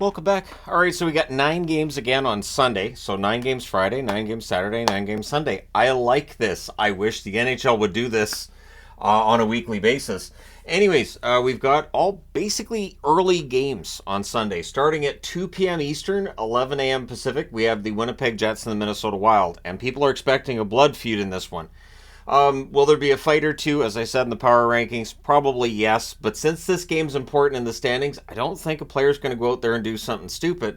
Welcome back. All right, so we got 9 games again on Sunday. So 9 games Friday, 9 games Saturday, 9 games Sunday. I like this. I wish the NHL would do this on a weekly basis. Anyways, we've got all basically early games on Sunday. Starting at 2 p.m. Eastern, 11 a.m. Pacific, we have the Winnipeg Jets and the Minnesota Wild. And people are expecting a blood feud in this one. Will there be a fight or two, as I said in the power rankings? Probably yes. But since this game's important in the standings, I don't think a player's going to go out there and do something stupid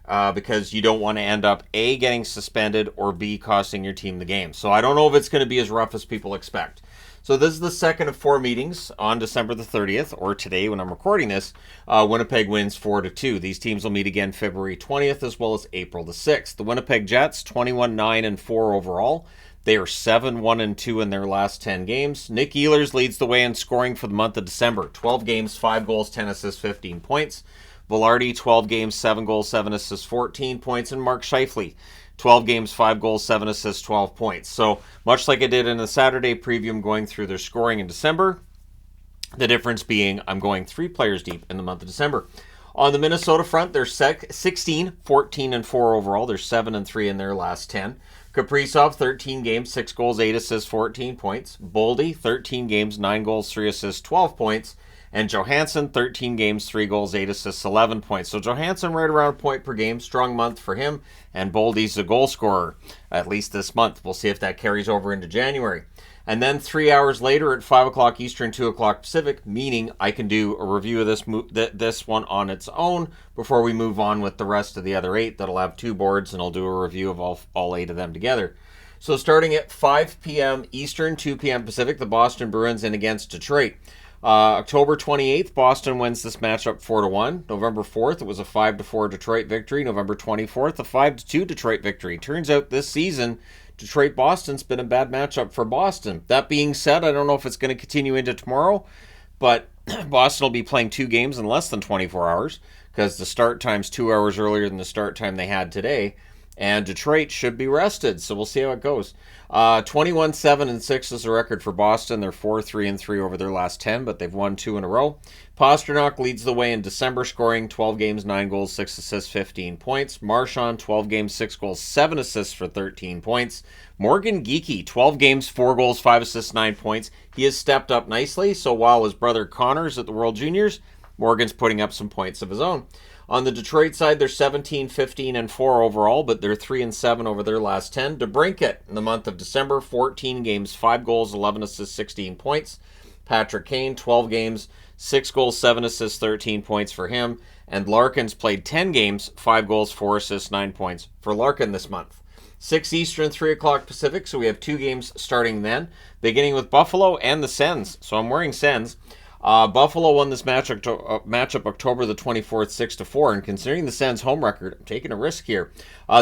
because you don't want to end up A, getting suspended, or B, costing your team the game. So I don't know if it's going to be as rough as people expect. So this is the second of 4 meetings on December the 30th, or today when I'm recording this. Winnipeg wins 4-2. These teams will meet again February 20th as well as April the 6th. The Winnipeg Jets, 21-9-4 overall. They are 7-1-2 in their last 10 games. Nick Ehlers leads the way in scoring for the month of December. 12 games, 5 goals, 10 assists, 15 points. Velarde, 12 games, 7 goals, 7 assists, 14 points. And Mark Scheifele, 12 games, 5 goals, 7 assists, 12 points. So much like I did in the Saturday preview, I'm going through their scoring in December. The difference being I'm going 3 players deep in the month of December. On the Minnesota front, they're 16, 14-4 overall. They're 7-3 in their last 10. Kaprizov, 13 games, 6 goals, 8 assists, 14 points. Boldy, 13 games, 9 goals, 3 assists, 12 points. And Johansson, 13 games, 3 goals, 8 assists, 11 points. So Johansson right around a point per game. Strong month for him. And Boldy's a goal scorer, at least this month. We'll see if that carries over into January. And then 3 hours later at 5 o'clock Eastern, 2 o'clock Pacific, meaning I can do a review of this one on its own before we move on with the rest of the other 8 that'll have 2 boards, and I'll do a review of all 8 of them together. So starting at 5 p.m. Eastern, 2 p.m. Pacific, the Boston Bruins in against Detroit. October 28th, Boston wins this matchup 4-1. November 4th, it was a 5-4 Detroit victory. November 24th, a 5-2 Detroit victory. Turns out this season, Detroit-Boston's been a bad matchup for Boston. That being said, I don't know if it's going to continue into tomorrow, but Boston will be playing 2 games in less than 24 hours because the start time's 2 hours earlier than the start time they had today. And Detroit should be rested, so we'll see how it goes. 21-7-6 is the record for Boston. They're 4-3-3 over their last 10, but they've won 2 in a row. Pastrnak leads the way in December, scoring 12 games, 9 goals, 6 assists, 15 points. Marchand, 12 games, 6 goals, 7 assists for 13 points. Morgan Geekie, 12 games, 4 goals, 5 assists, 9 points. He has stepped up nicely, so while his brother Connor's at the World Juniors, Morgan's putting up some points of his own. On the Detroit side, they're 17-15-4 overall, but they're 3-7 over their last 10. DeBrincat in the month of December, 14 games, 5 goals, 11 assists, 16 points. Patrick Kane, 12 games, 6 goals, 7 assists, 13 points for him. And Larkin's played 10 games, 5 goals, 4 assists, 9 points for Larkin this month. 6 Eastern, 3 o'clock Pacific, so we have 2 games starting then, beginning with Buffalo and the Sens. So I'm wearing Sens. Buffalo won this matchup October the 24th, 6-4, and considering the Sens' home record, I'm taking a risk here.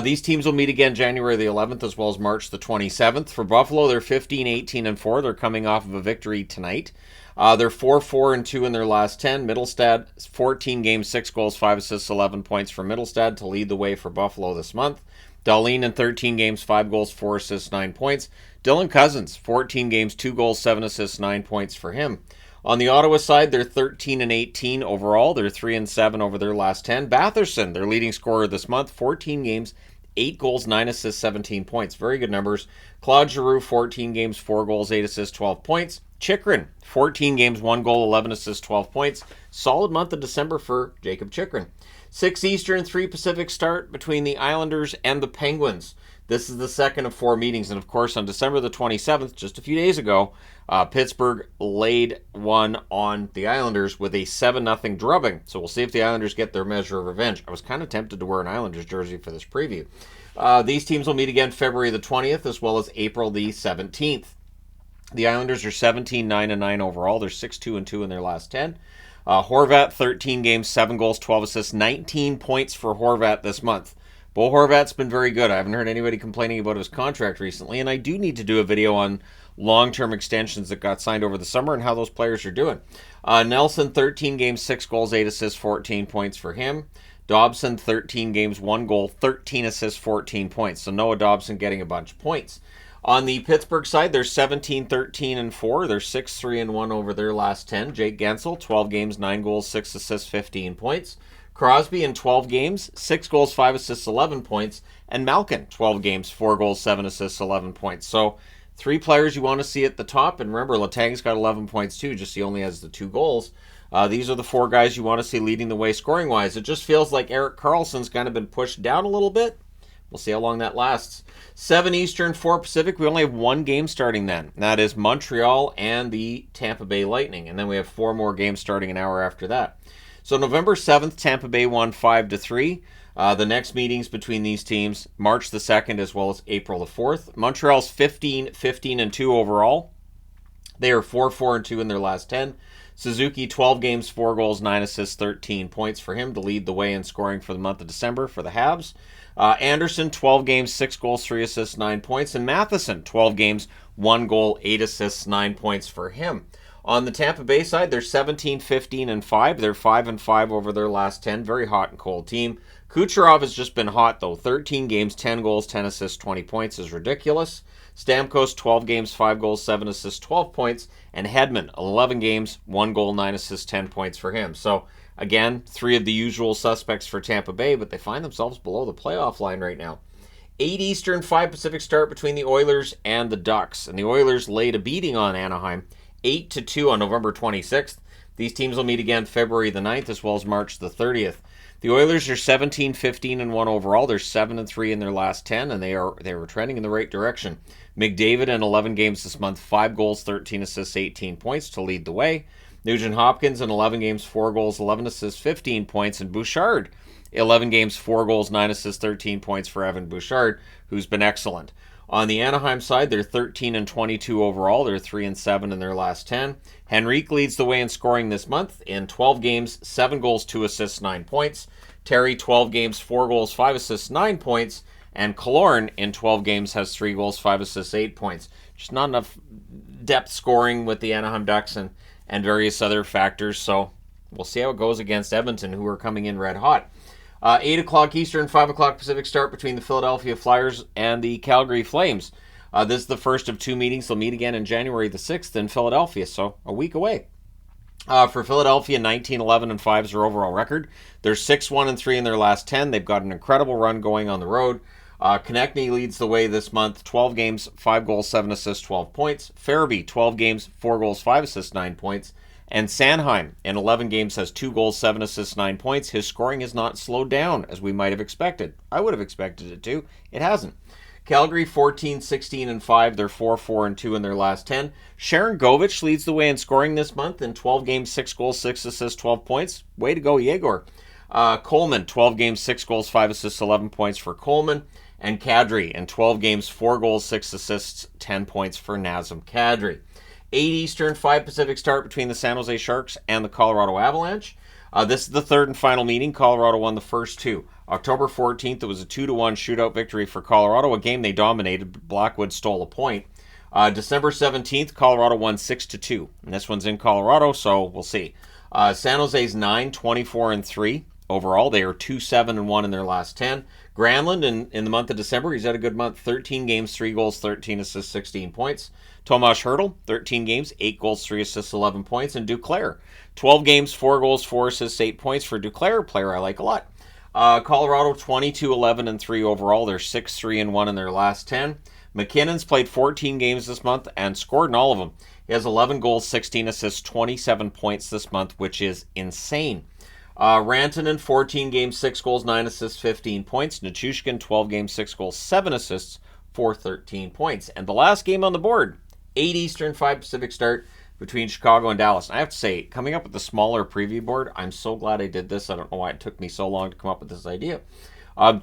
These teams will meet again January the 11th as well as March the 27th. For Buffalo, they're 15-18-4. They're coming off of a victory tonight. They're 4-4-2 in their last 10. Mittelstadt, 14 games, 6 goals, 5 assists, 11 points for Mittelstadt to lead the way for Buffalo this month. Dahlin in 13 games, 5 goals, 4 assists, 9 points. Dylan Cousins, 14 games, 2 goals, 7 assists, 9 points for him. On the Ottawa side, they're 13-18 overall. They're 3-7 over their last 10. Batherson, their leading scorer this month, 14 games, 8 goals, 9 assists, 17 points. Very good numbers. Claude Giroux, 14 games, 4 goals, 8 assists, 12 points. Chychrun, 14 games, 1 goal, 11 assists, 12 points. Solid month of December for Jacob Chychrun. 6 Eastern, 3 Pacific start between the Islanders and the Penguins. This is the second of 4 meetings, and of course on December the 27th, just a few days ago, Pittsburgh laid one on the Islanders with a 7-0 drubbing. So we'll see if the Islanders get their measure of revenge. I was kind of tempted to wear an Islanders jersey for this preview. These teams will meet again February the 20th as well as April the 17th. The Islanders are 17-9-9 overall. They're 6-2-2 in their last 10. Horvat, 13 games, 7 goals, 12 assists, 19 points for Horvat this month. Bo Horvat's been very good. I haven't heard anybody complaining about his contract recently, and I do need to do a video on long-term extensions that got signed over the summer and how those players are doing. Nelson, 13 games, 6 goals, 8 assists, 14 points for him. Dobson, 13 games, 1 goal, 13 assists, 14 points. So Noah Dobson getting a bunch of points. On the Pittsburgh side, they're 17-13-4. They're 6-3-1 over their last 10. Jake Gensel, 12 games, 9 goals, 6 assists, 15 points. Crosby in 12 games, 6 goals, 5 assists, 11 points. And Malkin, 12 games, 4 goals, 7 assists, 11 points. So 3 players you want to see at the top. And remember, Letang's got 11 points too, just he only has the 2 goals. These are the 4 guys you want to see leading the way scoring-wise. It just feels like Erik Karlsson's kind of been pushed down a little bit. We'll see how long that lasts. 7 Eastern, 4 Pacific. We only have 1 game starting then. That is Montreal and the Tampa Bay Lightning. And then we have 4 more games starting an hour after that. So November 7th, Tampa Bay won 5-3. The next meetings between these teams, March the 2nd as well as April the 4th. Montreal's 15-15-2 overall. They are 4-4-2 in their last 10. Suzuki, 12 games, 4 goals, 9 assists, 13 points for him to lead the way in scoring for the month of December for the Habs. Anderson, 12 games, 6 goals, 3 assists, 9 points. And Matheson, 12 games, 1 goal, 8 assists, 9 points for him. On the Tampa Bay side, they're 17-15-5. They're 5-5 over their last 10. Very hot and cold team. Kucherov has just been hot, though. 13 games, 10 goals, 10 assists, 20 points is ridiculous. Stamkos, 12 games, 5 goals, 7 assists, 12 points. And Hedman, 11 games, 1 goal, 9 assists, 10 points for him. So, again, 3 of the usual suspects for Tampa Bay, but they find themselves below the playoff line right now. 8 Eastern, 5 Pacific start between the Oilers and the Ducks. And the Oilers laid a beating on Anaheim, 8-2 on November 26th. These teams will meet again February the 9th as well as March the 30th. The Oilers are 17-15-1 overall. They're 7-3 in their last 10, and they were trending in the right direction. McDavid in 11 games this month, 5 goals, 13 assists, 18 points to lead the way. Nugent Hopkins in 11 games, 4 goals, 11 assists, 15 points. And Bouchard, 11 games, 4 goals, 9 assists, 13 points for Evan Bouchard, who's been excellent. On the Anaheim side, they're 13-22 overall. They're 3-7 in their last 10. Henrique leads the way in scoring this month in 12 games, 7 goals, 2 assists, 9 points. Terry, 12 games, 4 goals, 5 assists, 9 points. And Killorn in 12 games has 3 goals, 5 assists, 8 points. Just not enough depth scoring with the Anaheim Ducks and various other factors. So we'll see how it goes against Edmonton, who are coming in red hot. 8 o'clock Eastern, 5 o'clock Pacific start between the Philadelphia Flyers and the Calgary Flames. This is the first of 2 meetings. They'll meet again in January the 6th in Philadelphia, so a week away. For Philadelphia, 19-11-5 is their overall record. They're 6-1-3 in their last 10. They've got an incredible run going on the road. Konechny leads the way this month. 12 games, 5 goals, 7 assists, 12 points. Farabee, 12 games, 4 goals, 5 assists, 9 points. And Sanheim, in 11 games, has 2 goals, 7 assists, 9 points. His scoring has not slowed down, as we might have expected. I would have expected it to. It hasn't. Calgary, 14-16-5. They're 4-4-2 in their last 10. Sharon Govich leads the way in scoring this month in 12 games, 6 goals, 6 assists, 12 points. Way to go, Yegor. Coleman, 12 games, 6 goals, 5 assists, 11 points for Coleman. And Kadri, in 12 games, 4 goals, 6 assists, 10 points for Nazem Kadri. 8 Eastern, 5 Pacific start between the San Jose Sharks and the Colorado Avalanche. This is the third and final meeting. Colorado won the first 2. October 14th, it was a 2-1 shootout victory for Colorado, a game they dominated. Blackwood stole a point. December 17th, Colorado won 6-2. And this one's in Colorado, so we'll see. San Jose's 9-24-3 overall. They are 2-7-1 in their last 10. Granlund, in the month of December, he's had a good month. 13 games, 3 goals, 13 assists, 16 points. Tomas Hertl, 13 games, 8 goals, 3 assists, 11 points. And Duclair, 12 games, 4 goals, 4 assists, 8 points for Duclair, player I like a lot. Colorado, 22-11-3 overall. They're 6-3-1 in their last 10. McKinnon's played 14 games this month and scored in all of them. He has 11 goals, 16 assists, 27 points this month, which is insane. Rantanen, 14 games, 6 goals, 9 assists, 15 points. Nichushkin, 12 games, 6 goals, 7 assists for 13 points. And the last game on the board, 8 Eastern, 5 Pacific start between Chicago and Dallas. And I have to say, coming up with the smaller preview board, I'm so glad I did this. I don't know why it took me so long to come up with this idea.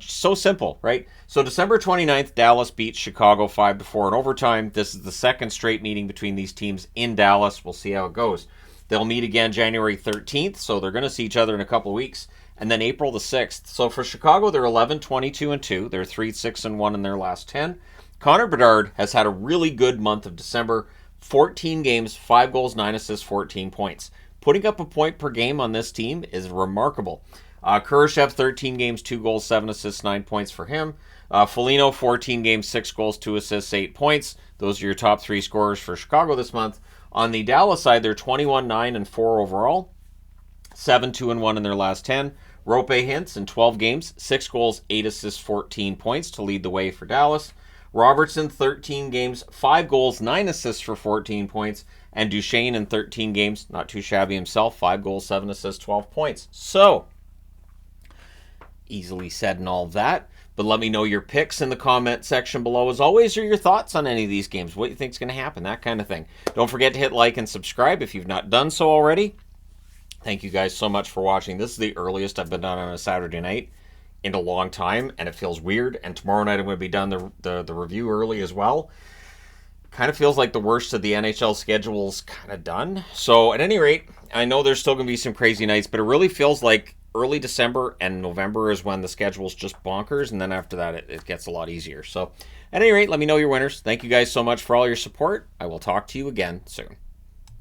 So simple, right? So December 29th, Dallas beats Chicago 5-4 in overtime. This is the second straight meeting between these teams in Dallas. We'll see how it goes. They'll meet again January 13th, so they're going to see each other in a couple of weeks. And then April the 6th. So for Chicago, they're 11-22-2. They're 3-6-1 in their last 10. Connor Bedard has had a really good month of December. 14 games, 5 goals, 9 assists, 14 points. Putting up a point per game on this team is remarkable. Kurashev, 13 games, 2 goals, 7 assists, 9 points for him. Foligno, 14 games, 6 goals, 2 assists, 8 points. Those are your top 3 scorers for Chicago this month. On the Dallas side, they're 21-9-4 overall. 7-2-1 in their last 10. Rope Hintz in 12 games, 6 goals, 8 assists, 14 points to lead the way for Dallas. Robertson, 13 games, 5 goals, 9 assists for 14 points. And Duchesne in 13 games, not too shabby himself, 5 goals, 7 assists, 12 points. So, easily said and all of that. But let me know your picks in the comment section below, as always, or your thoughts on any of these games. What you think is going to happen, that kind of thing. Don't forget to hit like and subscribe if you've not done so already. Thank you guys so much for watching. This is the earliest I've been done on a Saturday night in a long time, and it feels weird. And tomorrow night I'm going to be done the review early as well. Kind of feels like the worst of the NHL schedule's kind of done. So at any rate, I know there's still going to be some crazy nights, but it really feels like early December and November is when the schedule's just bonkers, and then after that it gets a lot easier. So at any rate, let me know your winners. Thank you guys so much for all your support. I will talk to you again soon.